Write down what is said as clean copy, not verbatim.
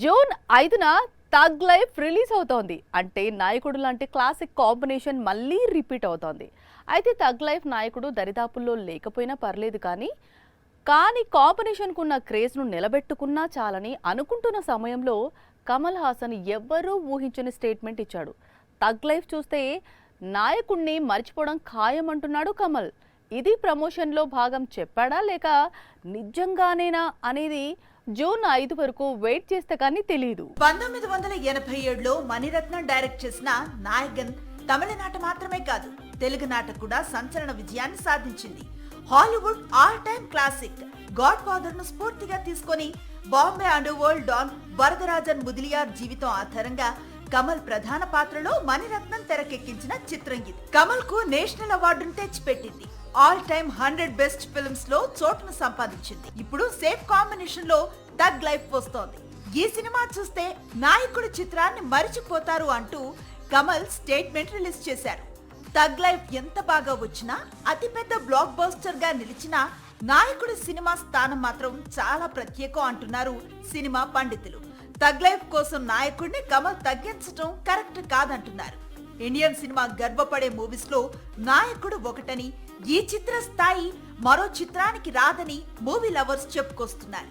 June 5న tug life release అవుతోంది. అంటే నాయకుడు లాంటి క్లాసిక్ కాంబినేషన్ మళ్ళీ రిపీట్ అవుతోంది. అయితే థగ్ లైఫ్ నాయకుడు దరిదాపుల్లో లేకపోయినా పర్లేదు కానీ కాంబినేషన్కు ఉన్న క్రేజ్ను నిలబెట్టుకున్నా చాలని అనుకుంటున్న సమయంలో కమల్ హాసన్ ఎవ్వరూ ఊహించని స్టేట్మెంట్ ఇచ్చాడు. థగ్ లైఫ్ చూస్తే నాయకుడిని మర్చిపోవడం ఖాయమంటున్నాడు కమల్. ఇది ప్రమోషన్లో భాగం చెప్పాడా లేక నిజంగానేనా అనేది జూన్ 5 వరకు వెయిట్ చేస్తే కానీ తెలియదు. 1987లో మణిరత్నం డైరెక్ట్ చేసిన నాయగన్ తమిళనాట మాత్రమే కాదు తెలుగునాట కూడా సంచలన విజయాన్ని సాధించింది. Hollywood all time classic Godfather ను స్ఫూర్తిగా తీసుకొని Bombay underworld don Varadarajan Mudaliar జీవితం ఆధారంగా కమల్ ప్రధాన పాత్రలో మణిరత్నం తెరకెక్కించిన చిత్రం ఇది. కమల్ కు నేషనల్ అవార్డును తెచ్చిపెట్టింది. ఆల్ టైమ్ 100 బెస్ట్ ఫిల్మ్స్ లో చోటును సంపాదించింది. ఇప్పుడు సేఫ్ కాంబినేషన్ లో థగ్ లైఫ్ వస్తోంది. ఈ సినిమా చూస్తే నాయకుడి చిత్రాన్ని మరిచిపోతారు అంటూ కమల్ స్టేట్మెంట్ రిలీజ్ చేశారు. థగ్ లైఫ్ ఎంత బాగా వచ్చినా అతిపెద్ద బ్లాక్ బస్టర్ గా నిలిచిన నాయకుడి సినిమా స్థానం మాత్రం చాలా ప్రత్యేకం అంటున్నారు సినిమా పండితులు. థగ్ లైఫ్ కోసం నాయకుడిని కమల్ తగ్గించడం కరెక్ట్ కాదంటున్నారు. ఇండియన్ సినిమా గర్వపడే మూవీస్ లో నాయకుడు ఒకటని, ఈ చిత్ర స్థాయి మరో చిత్రానికి రాదని మూవీ లవర్స్ చెప్పుకొస్తున్నారు.